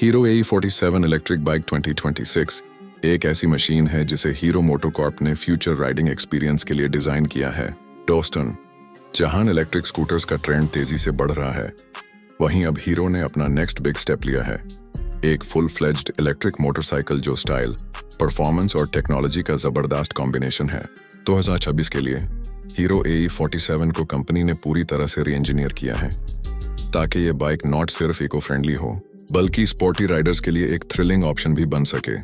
Hero AE47 electric bike 2026 एक ऐसी machine है जिसे हीरो मोटोकॉर्प ने फ्यूचर राइडिंग एक्सपीरियंस के लिए डिजाइन किया है। दोस्तों, जहां इलेक्ट्रिक स्कूटर्स का ट्रेंड तेजी से बढ़ रहा है, वहीं अब हीरो ने अपना नेक्स्ट बिग स्टेप लिया है। एक फुल फ्लेज्ड इलेक्ट्रिक मोटरसाइकिल जो स्टाइल, परफॉर्मेंस और टेक्नोलॉजी का जबरदस्त कॉम्बिनेशन है। 2026 के लिए हीरो AE47 को कंपनी ने पूरी तरह से री इंजीनियर किया है ताकि ये बाइक नॉट सिर्फ इको फ्रेंडली हो बल्कि स्पोर्टी राइडर्स के लिए एक थ्रिलिंग ऑप्शन भी बन सके।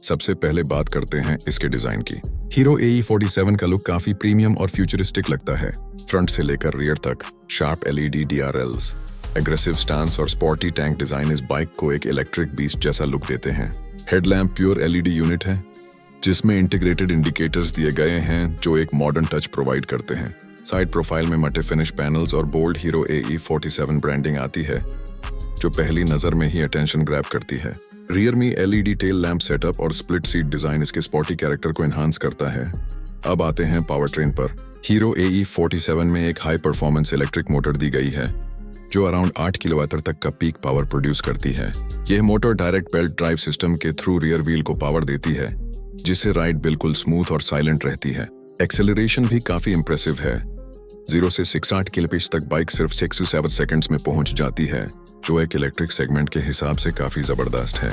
सबसे पहले बात करते हैं इसके डिजाइन की। हीरो AE47 का लुक काफी प्रीमियम और फ्यूचरिस्टिक लगता है। फ्रंट से लेकर रियर तक sharp LED DRLs, aggressive stance और स्पोर्टी टैंक डिजाइन इस बाइक को एक इलेक्ट्रिक बीस्ट जैसा लुक देते हैं। हेडलैम्प प्योर LED यूनिट है जिसमें इंटीग्रेटेड इंडिकेटर्स दिए गए हैं जो एक मॉडर्न टच प्रोवाइड करते हैं। साइड प्रोफाइल में मटे फिनिश पैनल्स और बोल्ड हीरो AE47 ब्रांडिंग आती है जो पहली नजर में ही अटेंशन ग्रैब करती है। रियर में LED टेल लैंप सेटअप और स्प्लिट सीट डिजाइन इसके स्पोर्टी कैरेक्टर को एनहांस करता है। अब आते हैं पावर ट्रेन पर। हीरो AE47 में एक हाई परफॉर्मेंस इलेक्ट्रिक मोटर दी गई है जो अराउंड 8 किलोवाट तक का पीक पावर प्रोड्यूस करती है। यह motor direct belt drive system के थ्रू रियर व्हील को पावर देती है जिससे राइड बिल्कुल स्मूथ और साइलेंट रहती है। एक्सेलरेशन भी काफी इंप्रेसिव है। 0 से 660 km तक बाइक सिर्फ 6 से 7 सेकंड्स में पहुंच जाती है जो एक इलेक्ट्रिक सेगमेंट के हिसाब से काफी जबरदस्त है।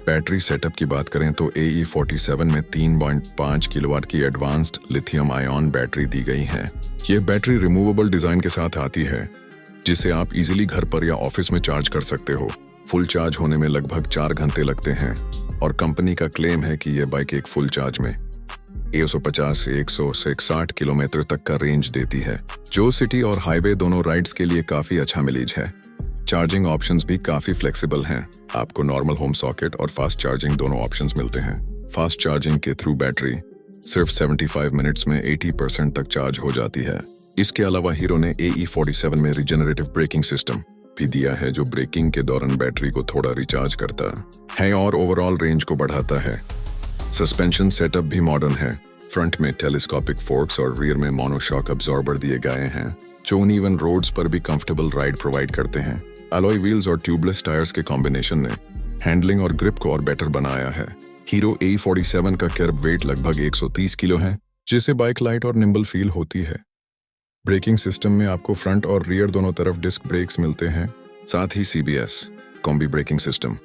बैटरी सेटअप की बात करें तो AE47 में 3.5 किलोवाट की एडवांस्ड लिथियम आयन बैटरी दी गई है। यह बैटरी रिमूवेबल डिजाइन के साथ आती है जिसे आप इजीली घर पर या ऑफिस में चार्ज कर सकते हो। फुल चार्ज होने में लगभग 4 घंटे लगते हैं और कंपनी का क्लेम है कि यह बाइक एक फुल चार्ज में 150 से 160 किलोमीटर तक का रेंज देती है जो सिटी और हाईवे दोनों राइड्स के लिए काफी अच्छा मिलेज है। चार्जिंग ऑप्शंस भी काफी फ्लेक्सिबल हैं। आपको नॉर्मल होम सॉकेट और फास्ट चार्जिंग दोनों ऑप्शंस मिलते हैं। फास्ट चार्जिंग के थ्रू बैटरी सिर्फ 75 मिनट्स में 80% तक चार्ज हो जाती है। इसके अलावा हीरो ने AE47 में रिजेनरेटिव ब्रेकिंग सिस्टम भी दिया है जो ब्रेकिंग के दौरान बैटरी को थोड़ा रिचार्ज करता है और ओवरऑल रेंज को बढ़ाता है। सस्पेंशन सेटअप भी मॉडर्न है। फ्रंट में टेलीस्कोपिक फोर्क्स और रियर में मोनोशॉक अब्जॉर्बर दिए गए हैं जो अनइवन रोड्स पर भी कंफर्टेबल राइड प्रोवाइड करते हैं। अलॉय व्हील्स और ट्यूबलेस टायर्स के कॉम्बिनेशन ने हैंडलिंग और ग्रिप को और बेटर बनाया है। हीरो AE47 का कर्ब वेट लगभग 130 किलो है जिससे बाइक लाइट और निम्बल फील होती है। ब्रेकिंग सिस्टम में आपको फ्रंट और रियर दोनों तरफ डिस्क ब्रेक्स मिलते हैं। साथ ही CBS कॉम्बी ब्रेकिंग सिस्टम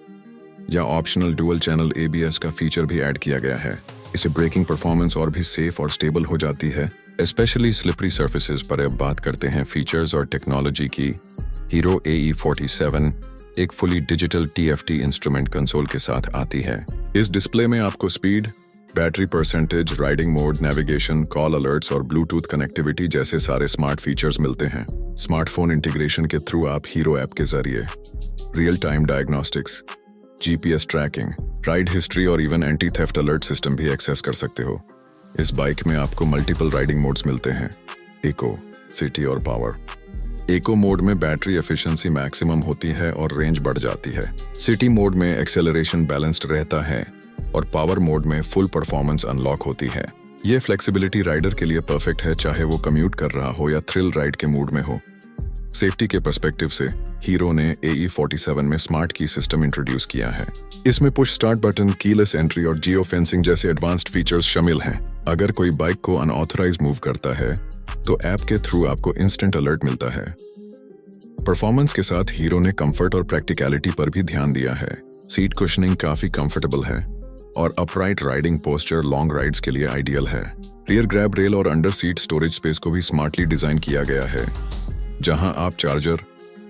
या ऑप्शनल डुअल चैनल ABS का फीचर भी ऐड किया गया है। इसे ब्रेकिंग परफॉर्मेंस और भी सेफ और स्टेबल हो जाती है, स्पेशली स्लिपरी सर्फेसेस पर। अब बात करते हैं फीचर्स और टेक्नोलॉजी की। हीरो AE47 एक fully digital TFT instrument console के साथ आती है। इस डिस्प्ले में आपको speed, battery percentage, riding mode, navigation, call alerts और ब्लूटूथ कनेक्टिविटी जैसे सारे स्मार्ट फीचर्स मिलते हैं। स्मार्टफोन इंटीग्रेशन के थ्रू आप हीरो ऐप के जरिए real time diagnostics, GPS tracking, ride history और even anti theft alert system भी एक्सेस कर सकते हो। इस बाइक में आपको मल्टीपल राइडिंग मोड्स मिलते हैं, इको, सिटी और पावर। इको मोड में बैटरी एफिशिएंसी मैक्सिमम होती है और रेंज बढ़ जाती है। सिटी मोड में एक्सेलरेशन बैलेंस्ड रहता है और पावर मोड में फुल परफॉर्मेंस अनलॉक होती है। ये फ्लेक्सिबिलिटी राइडर के लिए परफेक्ट है, चाहे वो कम्यूट कर रहा हो या थ्रिल राइड के मूड में हो। सेफ्टी के पर्सपेक्टिव से हीरो ने AE47 में स्मार्ट की सिस्टम इंट्रोड्यूस किया है। इसमें push start button, keyless entry और जियो फेंसिंग जैसे एडवांस्ड फीचर्स शामिल हैं। अगर कोई बाइक को अनऑथराइज मूव करता है तो ऐप के थ्रू आपको इंस्टेंट अलर्ट मिलता है। परफॉर्मेंस के साथ हीरो ने कंफर्ट और प्रैक्टिकलिटी पर भी ध्यान दिया है। सीट कुशनिंग काफी कंफर्टेबल है और upright riding posture long rides के लिए आइडियल है। रियर ग्रैब रेल और अंडर सीट स्टोरेज स्पेस को भी स्मार्टली डिजाइन किया गया है जहां आप चार्जर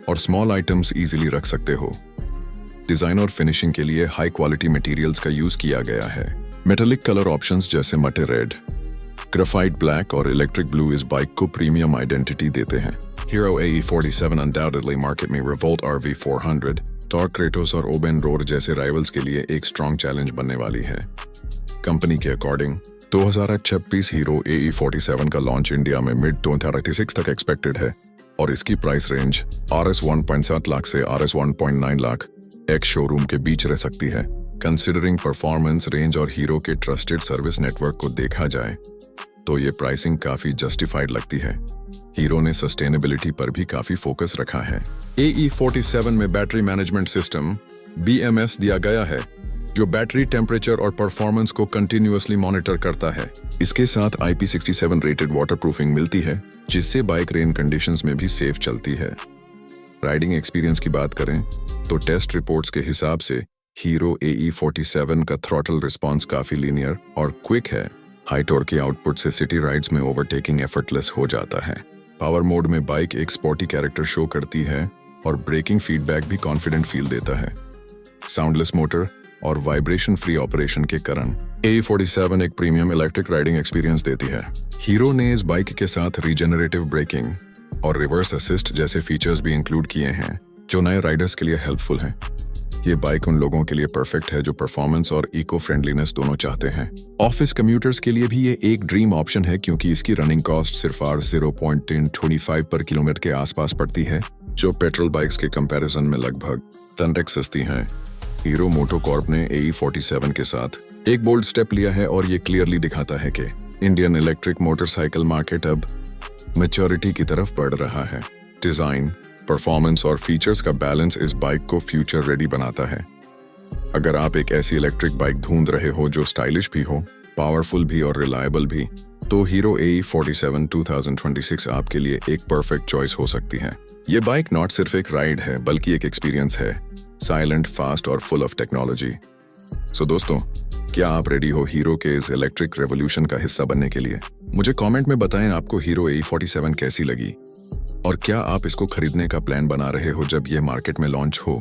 और स्मॉल आइटम्स इजीली रख सकते हो। डिजाइन और फिनिशिंग के लिए हाई क्वालिटी मटेरियल्स का यूज किया गया है। मेटालिक कलर ऑप्शंस जैसे मटे रेड, ग्रेफाइट ब्लैक और इलेक्ट्रिक ब्लू इस बाइक को प्रीमियम आइडेंटिटी देते हैं। हीरो AE47 undoubtedly मार्केट में रिवोल्ट RV400, टॉर्क क्रेटोस और ओबेन रोर जैसे राइवल्स के लिए एक स्ट्रॉन्ग चैलेंज बनने वाली है। कंपनी के अकॉर्डिंग 2026 हीरो AE47 का लॉन्च इंडिया में मिड 2036 तक एक्सपेक्टेड है और इसकी प्राइस रेंज RS 1.7 लाख से RS 1.9 लाख एक शोरूम के बीच रह सकती है। कंसिडरिंग परफॉर्मेंस, रेंज और हीरो के ट्रस्टेड सर्विस नेटवर्क को देखा जाए तो ये प्राइसिंग काफी जस्टिफाइड लगती है। हीरो ने सस्टेनेबिलिटी पर भी काफी फोकस रखा है। AE47 में बैटरी मैनेजमेंट सिस्टम BMS दिया गया है, जो बैटरी टेम्परेचर और परफॉर्मेंस को कंटिन्यूअसली मॉनिटर करता है। इसके साथ IP67 रेटेड वाटरप्रूफिंग मिलती है, जिससे बाइक रेन कंडीशंस में भी सेफ चलती है। राइडिंग एक्सपीरियंस की बात करें तो टेस्ट रिपोर्ट्स के हिसाब से हीरो AE47 का थ्रॉटल रिस्पॉन्स काफी लीनियर और क्विक है। हाई टॉर्क के आउटपुट से सिटी राइड्स में ओवरटेकिंग एफर्टलेस हो जाता है। पावर मोड में बाइक एक स्पोर्टी कैरेक्टर शो करती है और ब्रेकिंग फीडबैक भी कॉन्फिडेंट फील देता है। साउंडलेस मोटर और वाइब्रेशन फ्री ऑपरेशन के कारण AE47 एक प्रीमियम इलेक्ट्रिक राइडिंग एक्सपीरियंस देती है। हीरो ने इस बाइक के साथ रीजेनरेटिव ब्रेकिंग और रिवर्स असिस्ट जैसे फीचर्स भी इंक्लूड किए हैं, जो नए राइडर्स के लिए हेल्पफुल हैं। ये बाइक उन लोगों के लिए परफेक्ट है जो परफॉर्मेंस और इको फ्रेंडलीनेस दोनों चाहते हैं। ऑफिस कम्यूटर्स के लिए भी ये एक ड्रीम ऑप्शन है, क्योंकि इसकी रनिंग कॉस्ट सिर्फ 0.1025 पर किलोमीटर के आसपास पड़ती है, जो पेट्रोल बाइक्स के कंपैरिजन में लगभग 10x सस्ती हैं। हीरो मोटोकॉर्प ने AE47 के साथ एक बोल्ड स्टेप लिया है और ये क्लियरली दिखाता है कि इंडियन इलेक्ट्रिक मोटरसाइकिल मार्केट अब मैच्योरिटी की तरफ बढ़ रहा है। डिजाइन, परफॉर्मेंस और फीचर्स का बैलेंस इस बाइक को फ्यूचर रेडी बनाता है। अगर आप एक ऐसी इलेक्ट्रिक बाइक ढूंढ रहे हो जो स्टाइलिश भी हो, पावरफुल भी और रिलायबल भी, तो हीरो AE47 2026 आपके लिए एक परफेक्ट चॉइस हो सकती है। ये बाइक नॉट सिर्फ एक राइड है, बल्कि एक एक्सपीरियंस है, साइलेंट, फास्ट और फुल ऑफ टेक्नोलॉजी। सो दोस्तों, क्या आप रेडी हो हीरो के इस इलेक्ट्रिक रेवोल्यूशन का हिस्सा बनने के लिए? मुझे कमेंट में बताएं आपको हीरो AE47 कैसी लगी और क्या आप इसको खरीदने का प्लान बना रहे हो जब ये मार्केट में लॉन्च हो।